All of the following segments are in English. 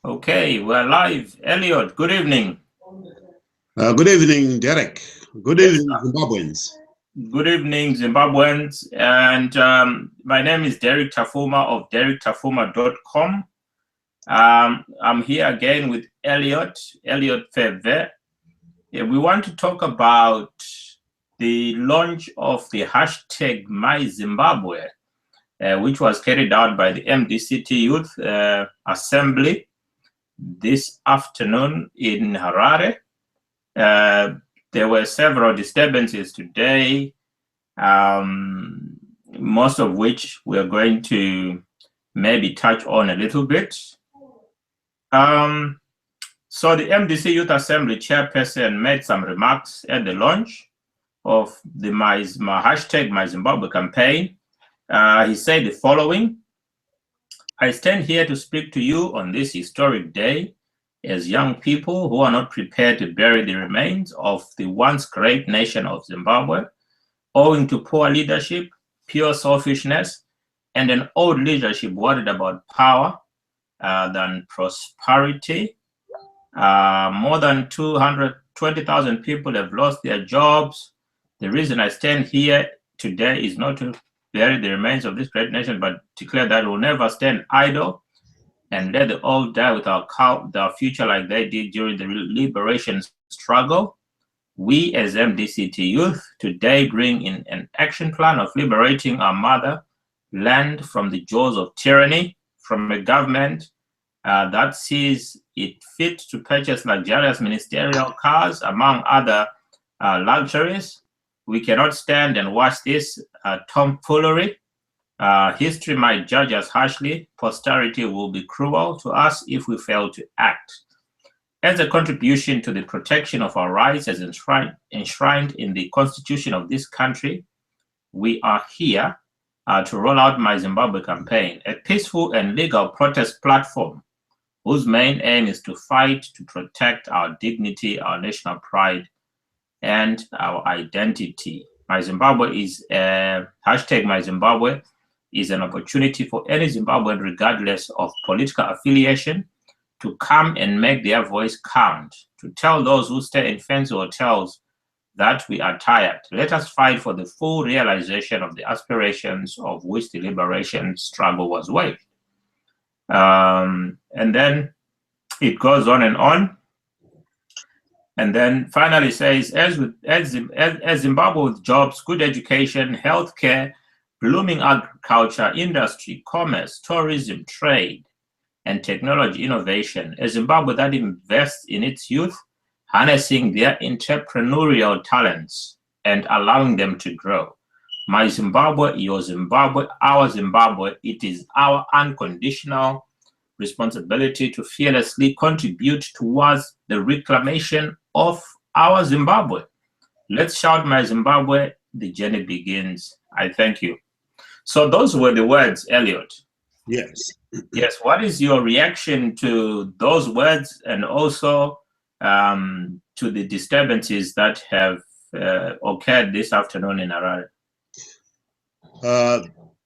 Okay, we're live. Elliot, good evening. Good evening, Derek. Good evening, Zimbabweans. Good evening, Zimbabweans. And my name is Derek Tafuma of derektafuma.com. I'm here again with Elliot Pfebve. We want to talk about the launch of the hashtag Myzimbabwe, which was carried out by the MDC Youth Assembly this afternoon in Harare. There were several disturbances today, most of which we're going to maybe touch on a little bit. So the MDC Youth Assembly chairperson made some remarks at the launch of the hashtag MyZimbabwe campaign. He said the following: I stand here to speak to you on this historic day as young people who are not prepared to bury the remains of the once great nation of Zimbabwe, owing to poor leadership, pure selfishness, and an old leadership worried about power than prosperity. More than 220,000 people have lost their jobs. The reason I stand here today is not to bury the remains of this great nation, but declare that we'll never stand idle and let the old die with our future like they did during the liberation struggle. We as MDCT Youth today bring in an action plan of liberating our motherland from the jaws of tyranny, from a government that sees it fit to purchase luxurious ministerial cars, among other luxuries. We cannot stand and watch this tomfoolery. History might judge us harshly. Posterity will be cruel to us if we fail to act. As a contribution to the protection of our rights as enshrined in the Constitution of this country, we are here to roll out Myzimbabwe campaign, a peaceful and legal protest platform whose main aim is to fight to protect our dignity, our national pride, and our identity. Myzimbabwe is hashtag Myzimbabwe is an opportunity for any Zimbabwean, regardless of political affiliation, to come and make their voice count, to tell those who stay in fancy hotels that we are tired. Let us fight for the full realization of the aspirations of which the liberation struggle was waged. And then it goes on. And then finally says, as Zimbabwe with jobs, good education, healthcare, blooming agriculture, industry, commerce, tourism, trade, and technology innovation, a Zimbabwe that invests in its youth, harnessing their entrepreneurial talents and allowing them to grow. My Zimbabwe, your Zimbabwe, our Zimbabwe, it is our unconditional responsibility to fearlessly contribute towards the reclamation of our Zimbabwe. Let's shout My Zimbabwe, the journey begins. I thank you. So those were the words, Elliot. Yes. Yes, what is your reaction to those words and also to the disturbances that have occurred this afternoon in Harare?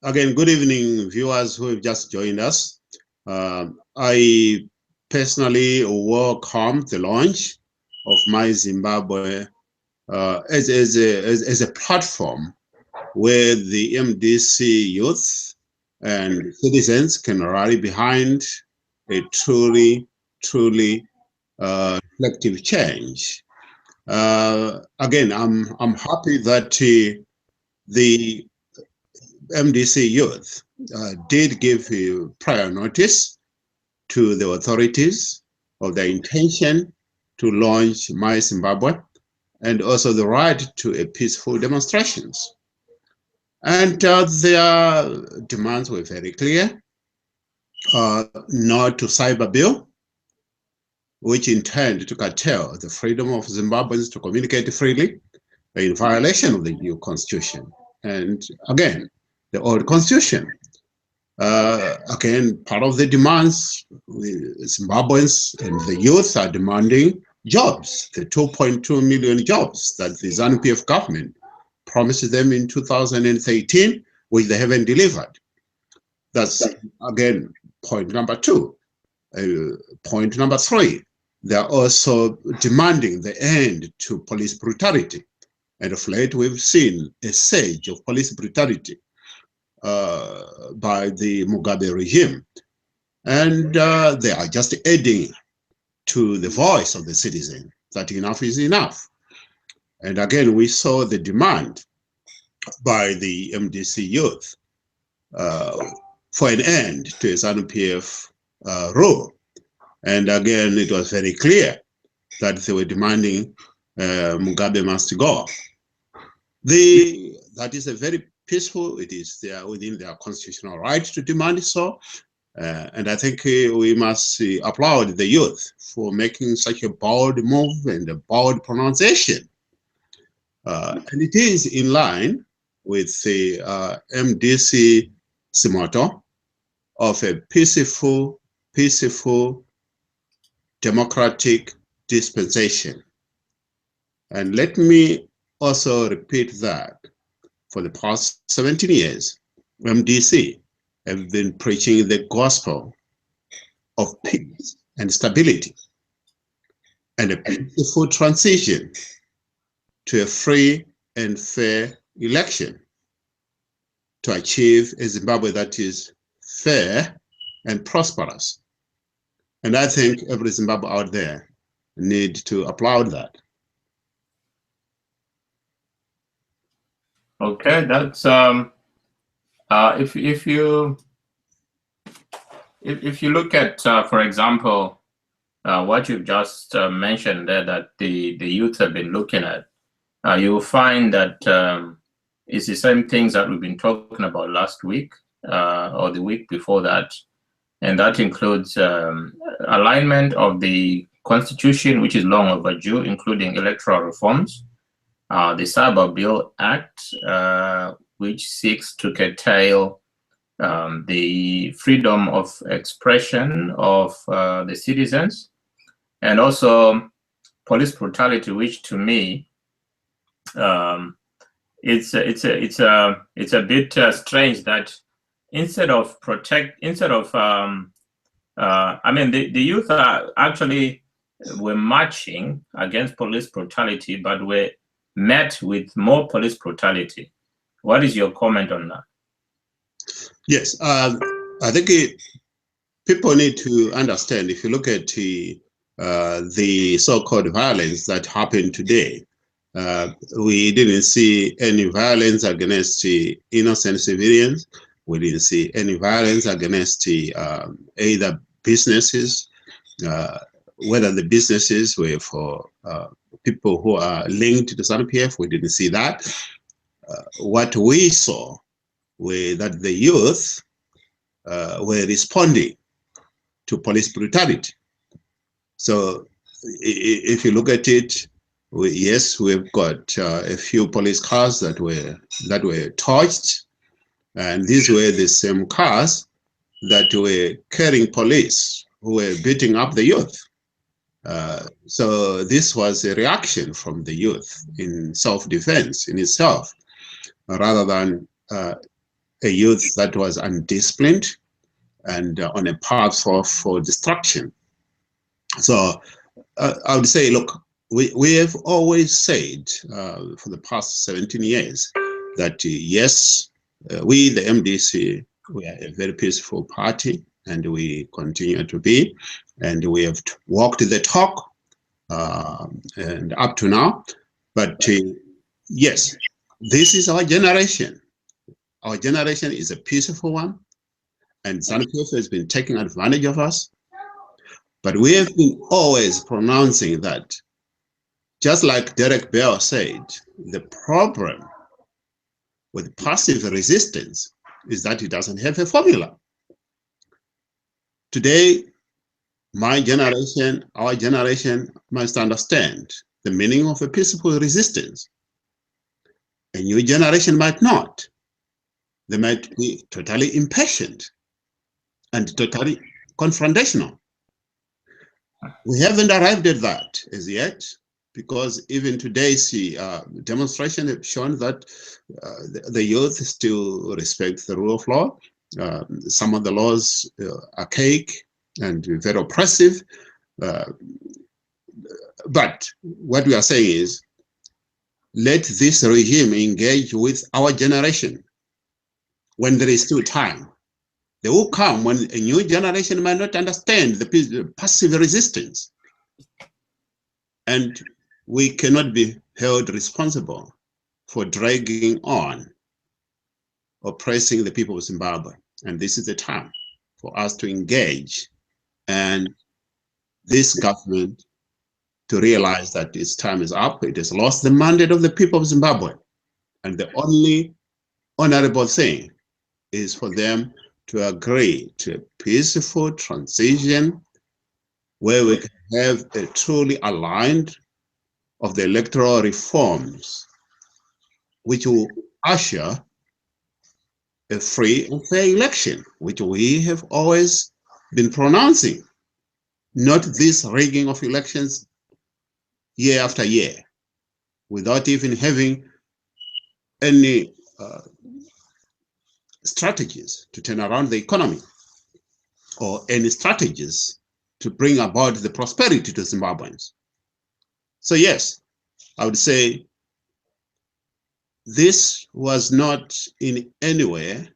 Again, good evening, viewers who have just joined us. I personally welcome the launch of Myzimbabwe as a platform where the MDC youth and citizens can rally behind a truly collective change. Again, I'm happy that the MDC youth did give prior notice to the authorities of their intention to launch Myzimbabwe and also the right to a peaceful demonstrations. And their demands were very clear. No to cyber bill, which intend to curtail the freedom of Zimbabweans to communicate freely in violation of the new constitution. And again, the old constitution. Again, part of the demands, Zimbabweans and the youth are demanding jobs, the 2.2 million jobs that the ZANU-PF government promised them in 2013, which they haven't delivered. That's, again, point number 2. Point number 3, they are also demanding the end to police brutality. And of late, we've seen a surge of police brutality by the Mugabe regime. And they are just adding to the voice of the citizen that enough is enough. And again, we saw the demand by the MDC youth for an end to ZANU-PF rule. And again, it was very clear that they were demanding Mugabe must go. That is a very peaceful, it is within their constitutional right to demand so. And I think we must applaud the youth for making such a bold move and a bold pronunciation. And it is in line with the MDC motto of a peaceful, democratic dispensation. And let me also repeat that for the past 17 years, MDC have been preaching the gospel of peace and stability and a peaceful transition to a free and fair election to achieve a Zimbabwe that is fair and prosperous. And I think every Zimbabwe out there need to applaud that. Okay, that's if you look at, for example, what you've just mentioned there, that the youth have been looking at, you will find that it's the same things that we've been talking about last week or the week before that, and that includes alignment of the constitution, which is long overdue, including electoral reforms, the Cyber Bill Act, which seeks to curtail the freedom of expression of the citizens, and also police brutality, which to me it's a bit strange that instead of I mean, the youth are actually were marching against police brutality, but were met with more police brutality. What is your comment on that? Yes, I think people need to understand, if you look at the so-called violence that happened today, we didn't see any violence against innocent civilians. We didn't see any violence against either businesses, whether the businesses were for people who are linked to the ZANU-PF. We didn't see that. What we saw were that the youth were responding to police brutality. So if you look at it, yes, we've got a few police cars that were torched, and these were the same cars that were carrying police who were beating up the youth. So this was a reaction from the youth in self-defense in itself, rather than a youth that was undisciplined and on a path for destruction. So I would say, look, we have always said for the past 17 years that yes, we, the MDC, we are a very peaceful party, and we continue to be, and we have walked the talk and up to now. But yes, this is our generation. Our generation is a peaceful one, and ZANU-PF has been taking advantage of us. But we have been always pronouncing that, just like Derek Bell said, the problem with passive resistance is that it doesn't have a formula. Today, my generation, our generation must understand the meaning of a peaceful resistance. A new generation might not. They might be totally impatient and totally confrontational. We haven't arrived at that as yet, because even today's demonstration have shown that the youth still respect the rule of law. Some of the laws are archaic and very oppressive. But what we are saying is, let this regime engage with our generation when there is still time. They will come when a new generation might not understand the passive resistance. And we cannot be held responsible for dragging on, oppressing the people of Zimbabwe. And this is the time for us to engage and this government to realize that its time is up. It has lost the mandate of the people of Zimbabwe. And the only honorable thing is for them to agree to a peaceful transition where we can have a truly aligned of the electoral reforms, which will usher a free and fair election, which we have always been pronouncing, not this rigging of elections year after year, without even having any strategies to turn around the economy or any strategies to bring about the prosperity to Zimbabweans. So yes, I would say this was not in any way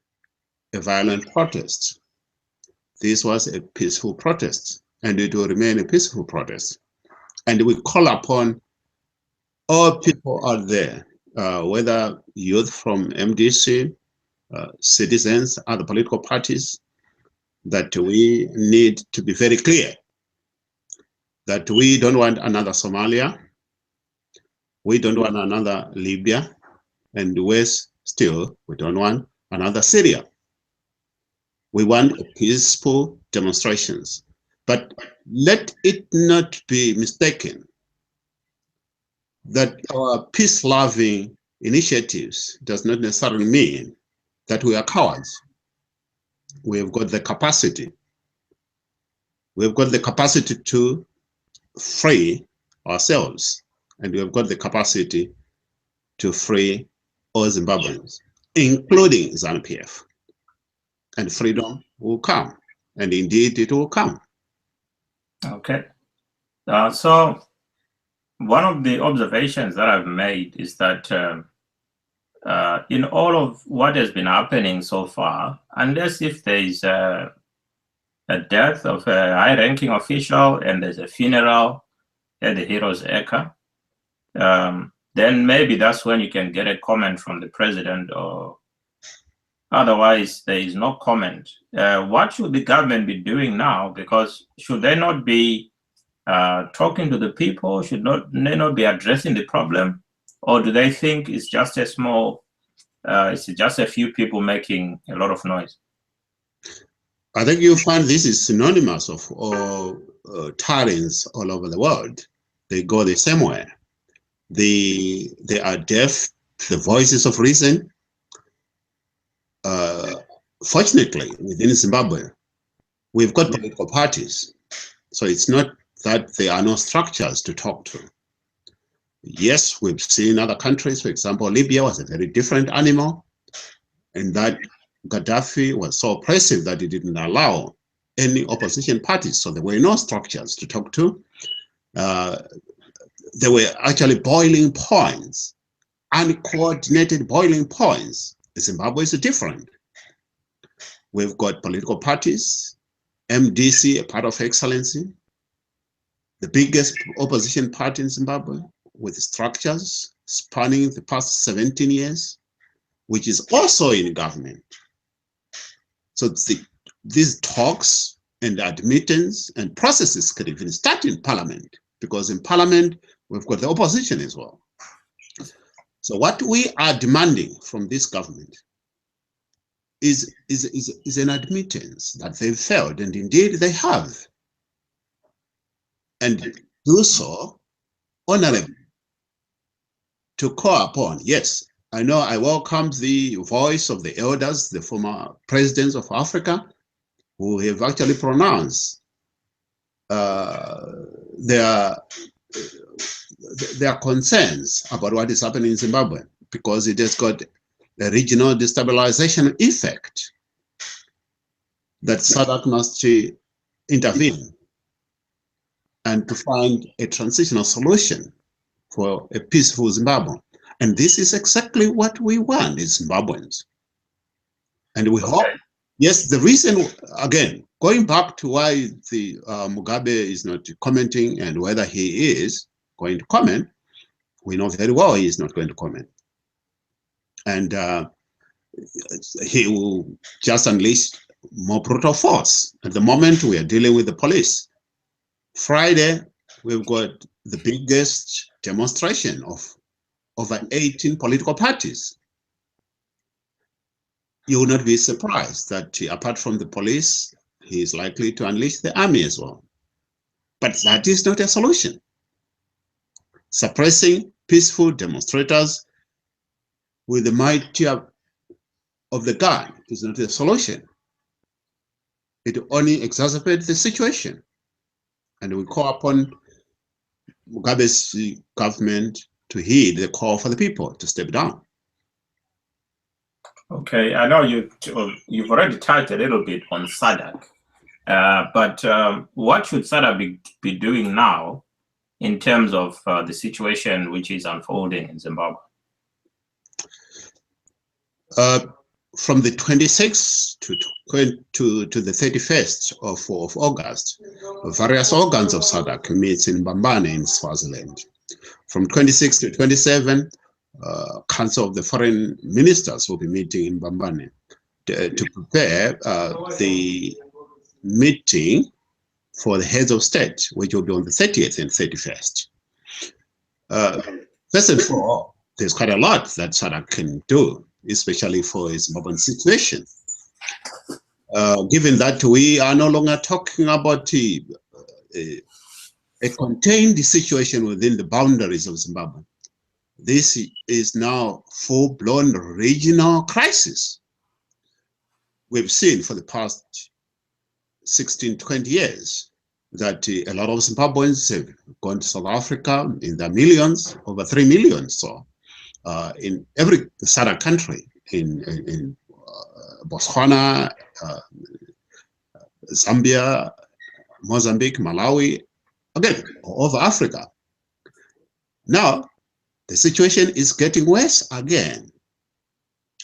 a violent protest. This was a peaceful protest, and it will remain a peaceful protest. And we call upon all people out there, whether youth from MDC, citizens, other political parties, that we need to be very clear that we don't want another Somalia, we don't want another Libya, and worse still, we don't want another Syria. We want peaceful demonstrations. But let it not be mistaken that our peace-loving initiatives does not necessarily mean that we are cowards. We have got the capacity. We've got the capacity to free ourselves, and we've got the capacity to free all Zimbabweans, including ZANU-PF. And freedom will come, and indeed it will come. Okay. So one of the observations that I've made is that in all of what has been happening so far, unless if there is a death of a high-ranking official and there's a funeral at the Heroes Acre, then maybe that's when you can get a comment from the president, or otherwise there is no comment. What should the government be doing now? Because should they not be talking to the people? Should they not be addressing the problem? Or do they think it's just a small, it's just a few people making a lot of noise? I think you find this is synonymous of all tyrants all over the world. They go the same way. They are deaf to the voices of reason. Fortunately, within Zimbabwe, we've got political parties. So it's not that there are no structures to talk to. Yes, we've seen other countries, for example, Libya was a very different animal, and that Gaddafi was so oppressive that he didn't allow any opposition parties. So there were no structures to talk to. There were actually boiling points, uncoordinated boiling points. Zimbabwe is different. We've got political parties, MDC, a part of excellency, the biggest opposition party in Zimbabwe, with structures spanning the past 17 years, which is also in government. So these talks and admittance and processes could even start in parliament, because in parliament, we've got the opposition as well. So what we are demanding from this government is an admittance that they've failed, and indeed they have. And do so honorably, to call upon. Yes, I know I welcome the voice of the elders, the former presidents of Africa, who have actually pronounced their concerns about what is happening in Zimbabwe, because it has got a regional destabilization effect. that SADC must intervene and to find a transitional solution for a peaceful Zimbabwe. And this is exactly what we want as Zimbabweans. And we hope, yes, the reason, again, going back to why the Mugabe is not commenting and whether he is going to comment, we know very well he is not going to comment. And he will just unleash more brutal force. At the moment, we are dealing with the police. Friday, we've got the biggest demonstration of over 18 political parties. You will not be surprised that apart from the police, he is likely to unleash the army as well. But that is not a solution. Suppressing peaceful demonstrators with the might of the gun is not a solution. It only exacerbates the situation. And we call upon Mugabe's government to heed the call for the people to step down. Okay, I know you've already touched a little bit on SADC, but what should SADC be doing now in terms of the situation which is unfolding in Zimbabwe? From the 26th to the 31st of August, various organs of SADC meet in Mbambane in Swaziland. From 26 to 27, Council of the Foreign Ministers will be meeting in Mbambane to prepare the meeting for the heads of state, which will be on the 30th and 31st. First and foremost, there's quite a lot that SADC can do, especially for Zimbabwean situation. Given that we are no longer talking about a contained situation within the boundaries of Zimbabwe, this is now full-blown regional crisis. We've seen for the past 16, 20 years that a lot of Zimbabweans have gone to South Africa in their millions, over 3 million. So in every SADC country, in Botswana, Zambia, Mozambique, Malawi, again, all over Africa. Now, the situation is getting worse again.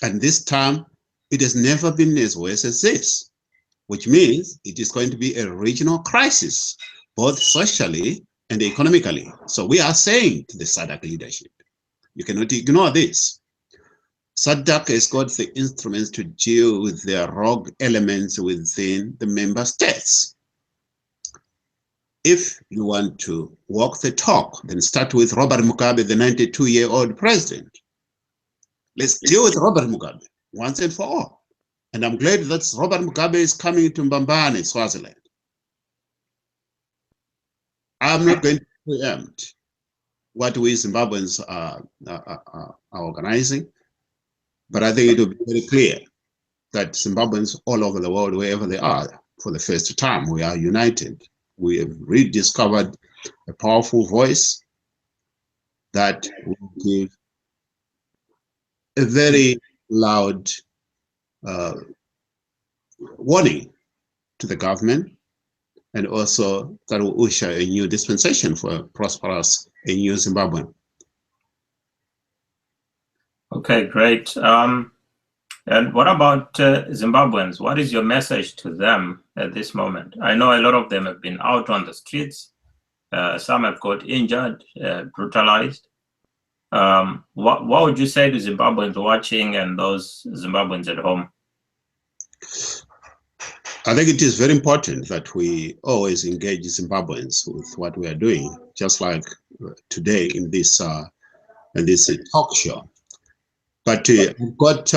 And this time, it has never been as worse as this, which means it is going to be a regional crisis, both socially and economically. So we are saying to the SADC leadership, you cannot ignore this. SADC has got the instruments to deal with the rogue elements within the member states. If you want to walk the talk, then start with Robert Mugabe, the 92-year-old president. Let's deal with Robert Mugabe once and for all. And I'm glad that Robert Mugabe is coming to Mbambane, Swaziland. I'm not going to preempt what we Zimbabweans are organizing, but I think it will be very clear that Zimbabweans all over the world, wherever they are, for the first time, we are united. We have rediscovered a powerful voice that will give a very loud warning to the government, and also that will usher a new dispensation for a prosperous, a new Zimbabwe. Okay, great. And what about Zimbabweans? What is your message to them at this moment? I know a lot of them have been out on the streets. Some have got injured, brutalized. What would you say to Zimbabweans watching and those Zimbabweans at home? I think it is very important that we always engage Zimbabweans with what we are doing, just like today in this talk show. But I've got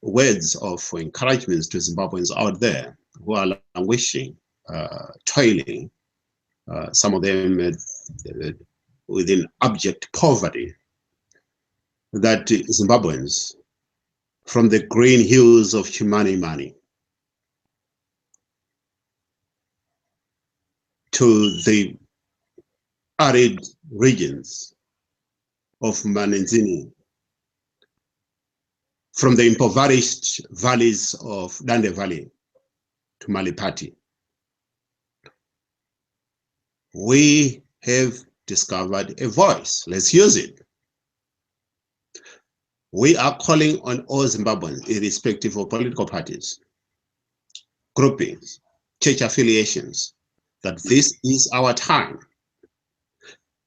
words of encouragement to Zimbabweans out there who are languishing, toiling, some of them within abject poverty, that Zimbabweans, from the green hills of Chimanimani to the arid regions of Manenzini, from the impoverished valleys of Dande Valley to Malipati. We have discovered a voice. Let's use it. We are calling on all Zimbabweans, irrespective of political parties, groupings, church affiliations, that this is our time.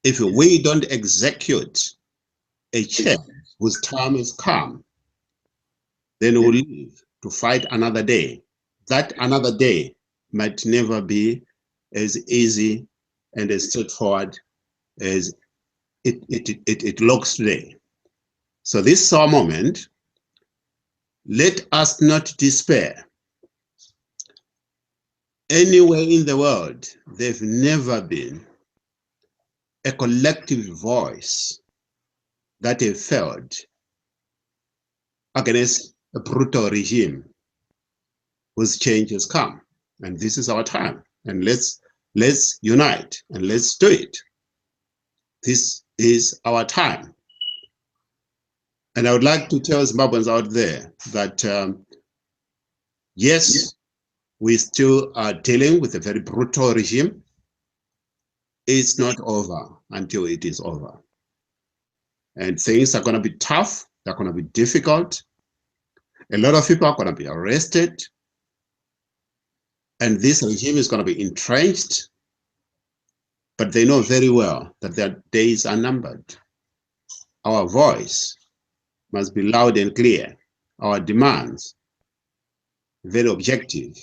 If we don't execute a change whose time has come, then we'll live to fight another day. That another day might never be as easy and as straightforward as it looks today. So this is our moment. Let us not despair. Anywhere in the world, there's never been a collective voice that have failed against a brutal regime whose change has come. And this is our time. And let's unite and let's do it. This is our time. And I would like to tell Zimbabweans out there that yes, we still are dealing with a very brutal regime. It's not over until it is over. And things are going to be tough. They're going to be difficult. A lot of people are going to be arrested. And this regime is going to be entrenched. But they know very well that their days are numbered. Our voice must be loud and clear. Our demands, very objective.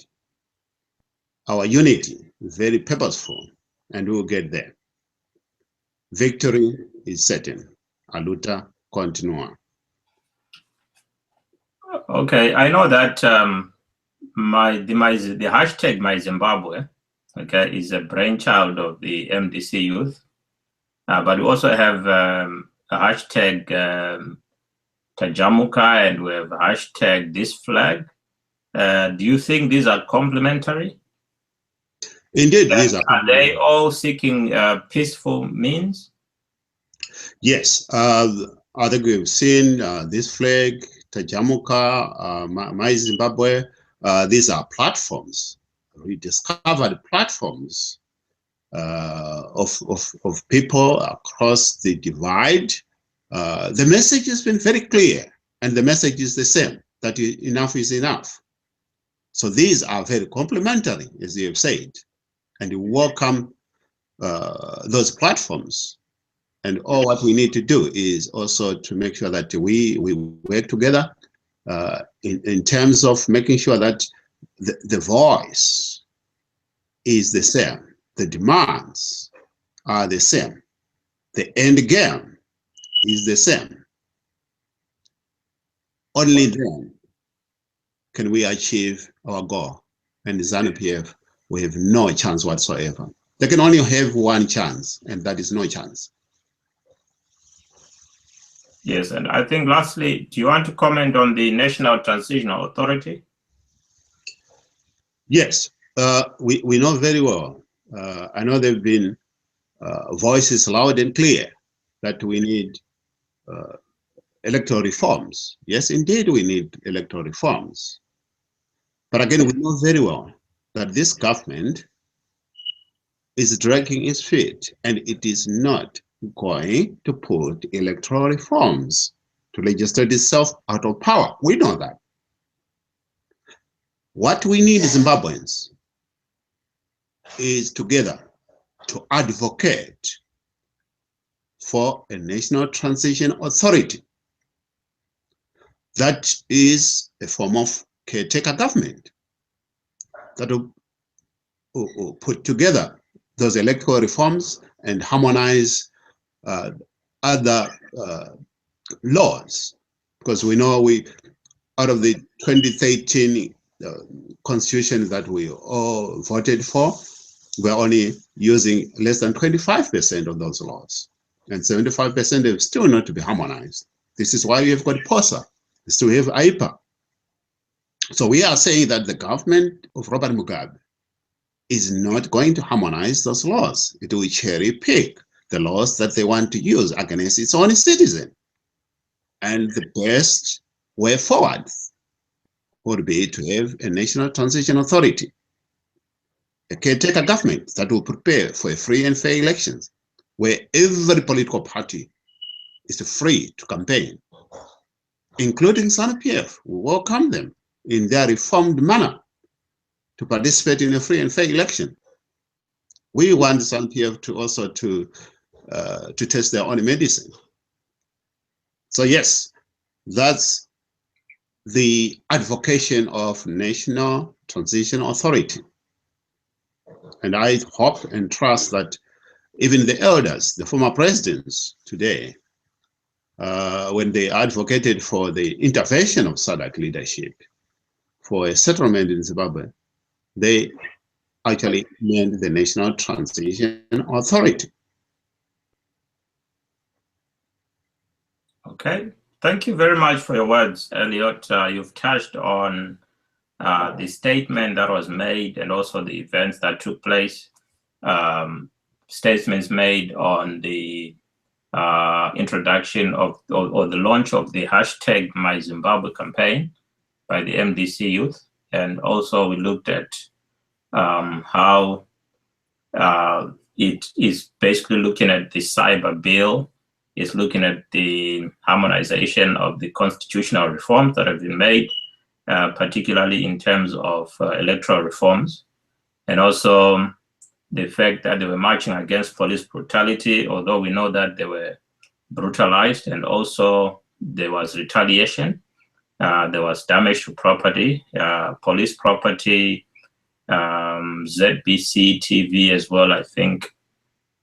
Our unity, very purposeful. And we'll get there. Victory is certain. Aluta continua. Okay, I know that the hashtag Myzimbabwe, okay, is a brainchild of the MDC youth, but we also have a hashtag Tajamuka, and we have a hashtag this flag. Do you think these are complementary? Indeed, these are. Are they all seeking peaceful means? Yes, I think we've seen this flag, Tajamuka, Myzimbabwe. These are platforms, rediscovered platforms of people across the divide. The message has been very clear, and the message is the same, that enough is enough. So these are very complementary, as you have said, and we welcome those platforms. And all what we need to do is also to make sure that we work together in terms of making sure that the voice is the same, the demands are the same, the end game is the same. Only then can we achieve our goal. And ZANU-PF, we have no chance whatsoever. They can only have one chance, and that is no chance. Yes, and I think lastly, do you want to comment on the National Transitional Authority? Yes, we know very well. I know there have been voices loud and clear that we need electoral reforms. Yes, indeed, we need electoral reforms. But again, we know very well that this government is dragging its feet, and it is not going to put electoral reforms to legislate itself out of power. We know that. What we need, Zimbabweans, is together to advocate for a national transition authority. That is a form of caretaker government that will put together those electoral reforms and harmonize other laws, because we know out of the 2013 constitution that we all voted for, we're only using less than 25% of those laws, and 75% have still not to be harmonized. This is why we have got POSA, is to have AIPA. So we are saying that the government of Robert Mugabe is not going to harmonize those laws. It will cherry pick the laws that they want to use against its own citizen. And the best way forward would be to have a national transition authority a caretaker government that will prepare for a free and fair elections, where every political party is free to campaign, including ZANU-PF. We welcome them in their reformed manner to participate in a free and fair election. We want ZANU-PF to also to test their own medicine. So yes, that's the advocation of National Transition Authority. And I hope and trust that even the elders, the former presidents today, when they advocated for the intervention of SADC leadership for a settlement in Zimbabwe, they actually meant the National Transition Authority. Okay, thank you very much for your words, Elliot. You've touched on the statement that was made and also the events that took place, statements made on the introduction of or the launch of the hashtag Myzimbabwe campaign by the MDC youth. And also we looked at how it is basically looking at the cyber bill. It's looking at the harmonization of the constitutional reforms that have been made, particularly in terms of electoral reforms, and also the fact that they were marching against police brutality, although we know that they were brutalized, and also there was retaliation, there was damage to property, police property, ZBC TV as well, I think.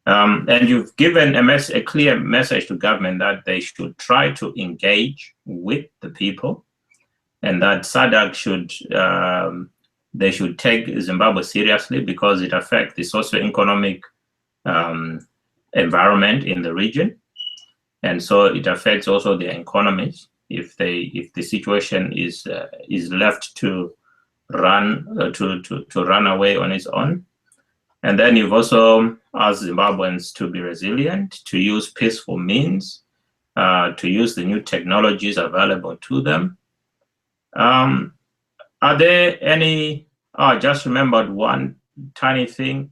And you've given a clear message to government that they should try to engage with the people, and that SADC should they should take Zimbabwe seriously because it affects the socio-economic environment in the region, and so it affects also their economies if the situation is left to run run away on its own. And then you've also asked Zimbabweans to be resilient, to use peaceful means, to use the new technologies available to them. Are there any, I just remembered one tiny thing.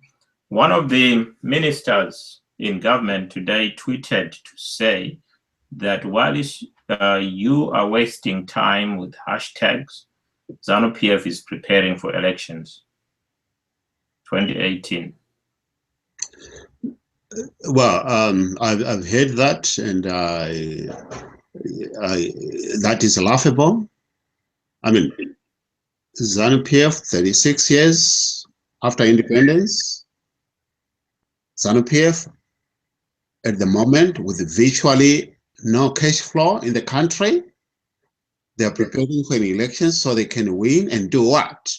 One of the ministers in government today tweeted to say that while you are wasting time with hashtags, ZANU-PF is preparing for elections. 2018. Well, I've heard that, and that is laughable. I mean, ZANU-PF, 36 years after independence, ZANU-PF at the moment with virtually no cash flow in the country, they are preparing for an election so they can win and do what?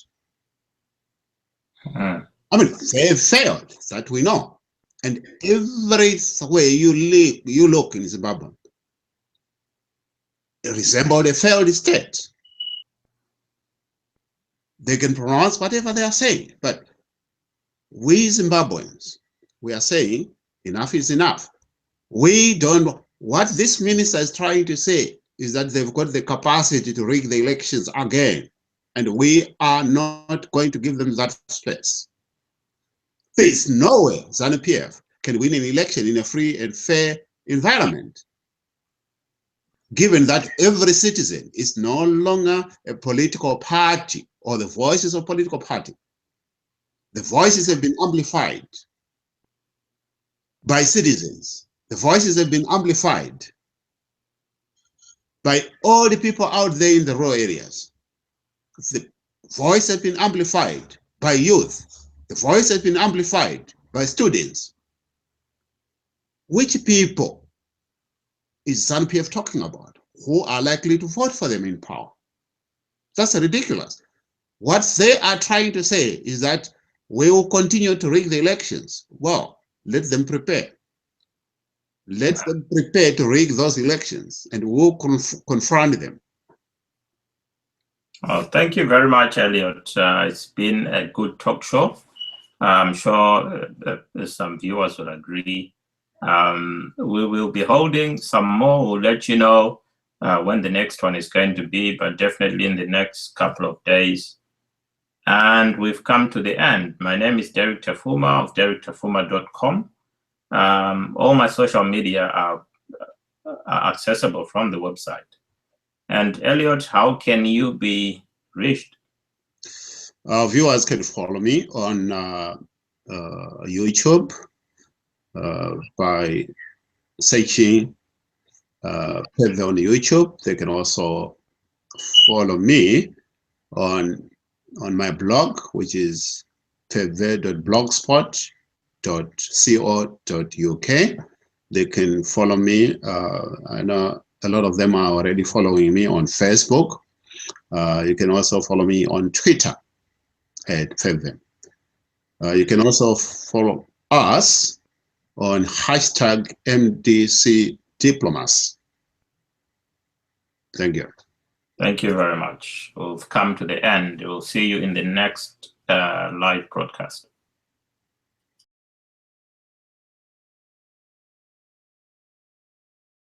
I mean, they have failed, that we know. And everywhere you look in Zimbabwe, it resembles a failed state. They can pronounce whatever they are saying, but we Zimbabweans, we are saying enough is enough. We don't, what this minister is trying to say is that they've got the capacity to rig the elections again, and we are not going to give them that space. There is no way ZANU-PF can win an election in a free and fair environment, given that every citizen is no longer a political party or the voices of political party. The voices have been amplified by citizens. The voices have been amplified by all the people out there in the rural areas. The voice has been amplified by youth. The voice has been amplified by students. Which people is ZANU-PF talking about? Who are likely to vote for them in power? That's ridiculous. What they are trying to say is that we will continue to rig the elections. Well, let them prepare. Let them prepare to rig those elections, and we'll confront them. Well, thank you very much, Elliot. It's been a good talk show. I'm sure some viewers will agree. We will be holding some more. We'll let you know when the next one is going to be, but definitely in the next couple of days, And we've come to the end. My name is Derek Tafuma of derektafuma.com. All my social media are accessible from the website. And Elliot, how can you be reached? Viewers can follow me on YouTube by searching Pfebve on YouTube. They can also follow me on my blog, which is pfebve.blogspot.co.uk. They can follow me. I know a lot of them are already following me on Facebook. You can also follow me on Twitter at Pfebve. You can also follow us on hashtag MDC Diplomas. Thank you. Thank you very much. We've come to the end. We'll see you in the next live broadcast.